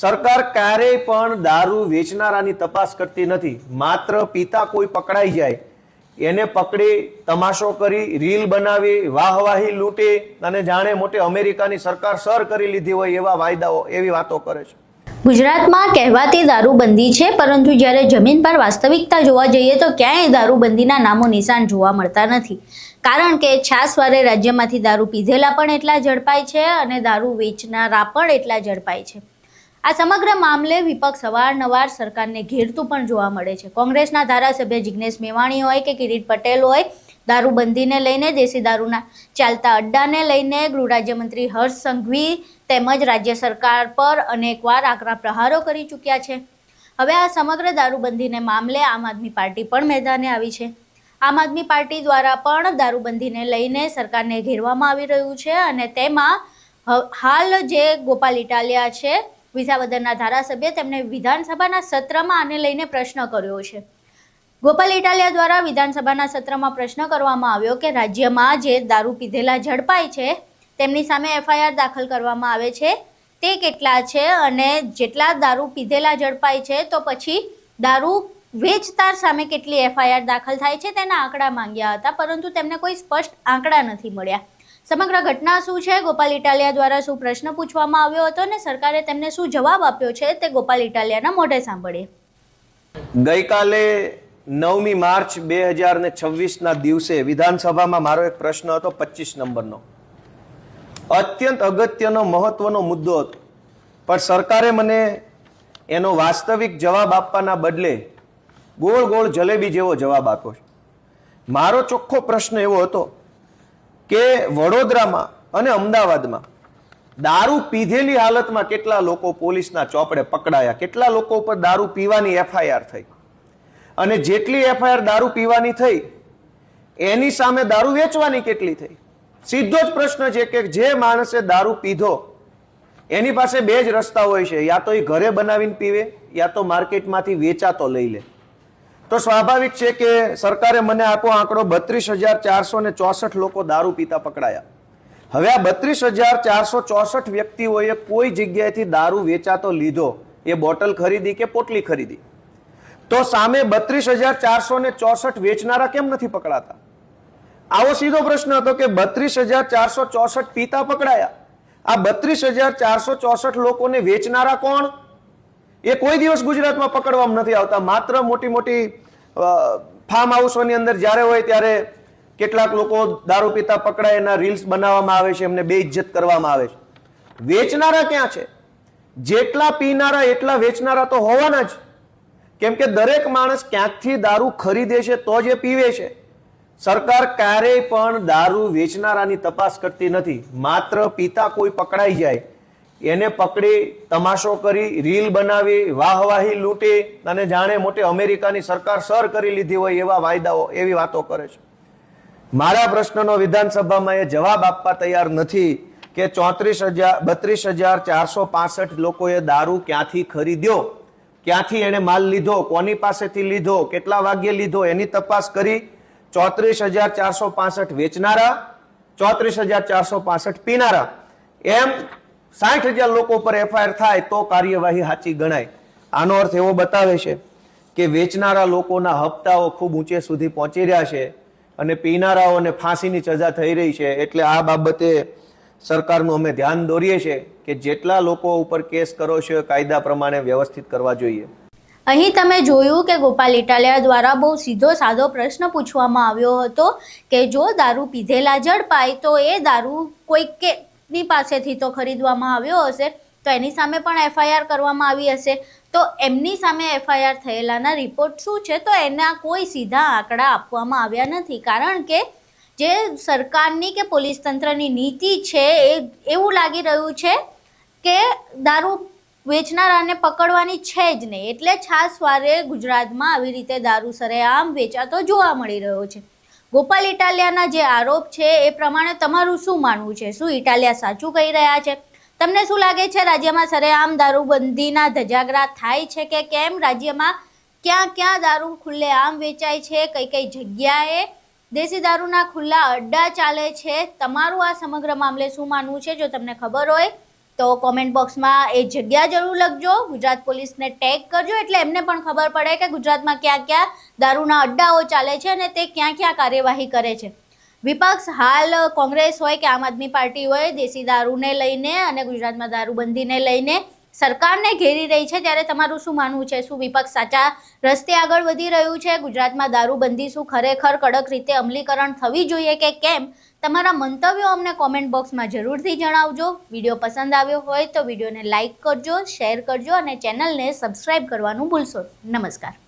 સરકાર ક્યારેય પણ દારૂ વેચનારાની તપાસ કરતી નથી. માત્ર પિતા કોઈ પકડાઈ જાય એને પકડી તમાશો કરી રીલ બનાવી વાહવાહી લૂંટી અને જાણે મોટે અમેરિકાની સરકાર સર કરી લીધી હોય એવા વાયદાઓ એવી વાતો કરે છે. ગુજરાતમાં કહેવાતી દારૂબંધી છે, પરંતુ જ્યારે જમીન પર વાસ્તવિકતા જોવા જઈએ તો ક્યાંય દારૂબંધીના નામો નિશાન જોવા મળતા નથી. કારણ કે છાસવારે રાજ્યમાંથી દારૂ પીધેલા પણ એટલા ઝડપાય છે અને દારૂ વેચનારા પણ એટલા ઝડપાય છે. આ સમગ્ર મામલે વિપક્ષ અવારનવાર સરકારને ઘેરતું પણ જોવા મળે છે. કોંગ્રેસના ધારાસભ્ય જિગ્નેશ મેવાણી હોય કે કિરીટ પટેલ હોય, દારૂબંધીને લઈને, દેશી દારૂના ચાલતા અડ્ડાને લઈને ગૃહ રાજ્યમંત્રી હર્ષ સંઘવી તેમજ રાજ્ય સરકાર પર અનેકવાર આકરા પ્રહારો કરી ચૂક્યા છે. હવે આ સમગ્ર દારૂબંધીને મામલે આમ આદમી પાર્ટી પણ મેદાને આવી છે. આમ આદમી પાર્ટી દ્વારા પણ દારૂબંધીને લઈને સરકારને ઘેરવામાં આવી રહ્યું છે અને તેમાં હાલ જે ગોપાલ ઇટાલિયા છે, વિસાવદરના ધારાસભ્ય, તેમણે વિધાનસભાના સત્રમાં આને લઈને પ્રશ્ન કર્યો છે. ગોપાલ ઇટાલિયા દ્વારા વિધાનસભાના સત્રમાં પ્રશ્ન કરવામાં આવ્યો કે રાજ્યમાં જે દારૂ પીધેલા ઝડપાય છે તેમની સામે એફઆઈઆર દાખલ કરવામાં આવે છે તે કેટલા છે અને જેટલા દારૂ પીધેલા ઝડપાય છે તો પછી દારૂ વેચતાર સામે કેટલી એફઆઈઆર દાખલ થાય છે તેના આંકડા માંગ્યા હતા, પરંતુ તેમને કોઈ સ્પષ્ટ આંકડા નથી મળ્યા. સમગ્ર ઘટના શું છે, ગોપાલ ઇટાલિયા દ્વારા શું પ્રશ્ન પૂછવામાં આવ્યો હતો અને સરકારે તેમને શું જવાબ આપ્યો છે તે ગોપાલ ઇટાલિયાના મોઢે સાંભળીએ. ગઈકાલે 9મી માર્ચ 2026ના દિવસે વિધાનસભામાં મારો એક પ્રશ્ન હતો 25 નંબરનો. અત્યંત અગત્યનો મહત્વનો મુદ્દો હતો, પણ સરકારે મને એનો વાસ્તવિક જવાબ આપવાના બદલે ગોળ ગોળ જલેબી જેવો જવાબ આપ્યો છે. મારો ચોખ્ખો પ્રશ્ન એવો હતો કે વડોદરામાં અને અમદાવાદમાં દારૂ પીધેલી હાલતમાં કેટલા લોકો પોલીસના ચોપડે પકડાયા, કેટલા લોકો ઉપર દારૂ પીવાની એફઆઈઆર થઈ અને જેટલી એફઆઈઆર દારૂ પીવાની થઈ એની સામે દારૂ વેચવાની કેટલી થઈ. સીધો જ પ્રશ્ન છે કે જે માણસે દારૂ પીધો એની પાસે બે જ રસ્તા હોય છે, યા તો એ ઘરે બનાવીને પીવે યા તો માર્કેટમાંથી વેચાતો લઈ લે. તો સ્વાભાવિક છે કે સરકારે મને આપો આંકડો 32,464 લોકો દારૂ પીતા પકડાયા. હવે આ 32,464 વ્યક્તિઓએ કોઈ જગ્યાએથી દારૂ વેચાતો લીધો, એ બોટલ ખરીદી કે પોટલી ખરીદી, તો સામે 32,464 વેચનારા કેમ નથી પકડાતા? આવો સીધો પ્રશ્ન હતો કે 32,464 પીતા પકડાયા, આ 32,464 લોકોને વેચનારા કોણ? એ કોઈ દિવસ ગુજરાતમાં પકડવામાં નથી આવતા. માત્ર મોટી મોટી ફાર્મ હાઉસોની અંદર જ્યારે હોય ત્યારે કેટલાક લોકો દારૂ પીતા પકડાય, એના રીલ્સ બનાવવામાં આવે છે, એમને બેઇજ્જત કરવામાં આવે છે. વેચનારા ક્યાં છે? જેટલા પીનારા એટલા વેચનારા તો હોવાના જ, કેમ કે દરેક માણસ ક્યાંકથી દારૂ ખરીદે છે તો જ એ પીવે છે. સરકાર ક્યારેય પણ દારૂ વેચનારાની તપાસ કરતી નથી. માત્ર પિતા કોઈ પકડાઈ જાય એને પકડી તમાશો કરી રીલ બનાવી વાહવાહી લૂંટી અને જાણે મોટે અમેરિકાની સરકાર સર કરી લીધી હોય એવા વાયદાઓ એવી વાતો કરે છે. મારા પ્રશ્નનો વિધાનસભામાં એ જવાબ આપવા તૈયાર નથી કે 32,465 લોકોએ દારૂ ક્યાંથી ખરીદ્યો, ક્યાંથી એને માલ લીધો, કોની પાસેથી લીધો, કેટલા વાગ્યે લીધો, એની તપાસ કરી 34,465 વેચનારા, 34,465 પીનારા, એમ 60,000 લોકો પર એફઆઈઆર થાય તો કાર્યવાહી સાચી ગણાય. આનો અર્થ એવો બતાવે છે કે વેચનારા લોકોના હપ્તાઓ ખૂબ ઊંચે સુધી પહોંચી રહ્યા છે અને પીનારાઓને ફાંસીની સજા થઈ રહી છે. એટલે આ બાબતે સરકારનું અમે ધ્યાન દોરીએ છીએ કે જેટલા લોકો ઉપર કેસ કરો છો કાયદા પ્રમાણે વ્યવસ્થિત કરવા જોઈએ. અહીં તમે જોયું કે ગોપાલ ઇટાલિયા દ્વારા બહુ સીધો સાદો પ્રશ્ન પૂછવામાં આવ્યો હતો કે જો દારૂ પીધેલા ઝડપાય તો એ દારૂ કોઈકની પાસેથી તો ખરીદવામાં આવ્યો હશે તો એની સામે પણ એફઆઈઆર કરવામાં આવી હશે, તો એમની સામે એફઆઈઆર થયેલાના રિપોર્ટ શું છે તો એના કોઈ સીધા આંકડા આપવામાં આવ્યા નથી. કારણ કે જે સરકારની કે પોલીસ તંત્રની નીતિ છે એ એવું લાગી રહ્યું છે કે દારૂ વેચનારાને પકડવાની છે જ નહીં, એટલે છાસવારે ગુજરાતમાં આવી રીતે દારૂ સરેઆમ વેચાતો જોવા મળી રહ્યો છે. ગોપાલ ઇટાલિયાના જે આરોપ છે એ પ્રમાણે તમારું શું માનવું છે? શું ઇટાલિયા સાચું કહી રહ્યા છે? તમને શું લાગે છે રાજ્યમાં સરેઆમ દારૂબંધીના ધજાગરા થાય છે કે કેમ? રાજ્યમાં ક્યાં ક્યાં દારૂ ખુલ્લેઆમ વેચાય છે, કઈ કઈ જગ્યાએ દેશી દારૂના ખુલ્લા અડ્ડા ચાલે છે? તમારું આ સમગ્ર મામલે શું માનવું છે? જો તમને ખબર હોય તો કોમેન્ટ બોક્સમાં એ જગ્યા જરૂર લખજો, ગુજરાત પોલીસને ટેગ કરજો, એટલે એમને પણ ખબર પડે કે ગુજરાતમાં ક્યાં ક્યાં દારૂના અડ્ડાઓ ચાલે છે અને તે ક્યાં ક્યાં કાર્યવાહી કરે છે. વિપક્ષ હાલ કોંગ્રેસ હોય કે આમ આદમી પાર્ટી હોય, દેશી દારૂને લઈને અને ગુજરાતમાં દારૂબંધીને લઈને સરકારને ઘેરી રહી છે, ત્યારે તમારું શું માનવું છે? શું વિપક્ષ સાચા રસ્તે આગળ વધી રહ્યું છે? ગુજરાતમાં દારૂબંધી શું ખરેખર કડક રીતે અમલીકરણ થવી જોઈએ કે કેમ? તમારા મંતવ્યો અમને કોમેન્ટ બોક્સમાં જરૂરથી જણાવજો. વિડીયો પસંદ આવ્યો હોય તો વિડીયોને લાઇક કરજો, શેર કરજો અને ચેનલને સબસ્ક્રાઇબ કરવાનું ભૂલશો. નમસ્કાર.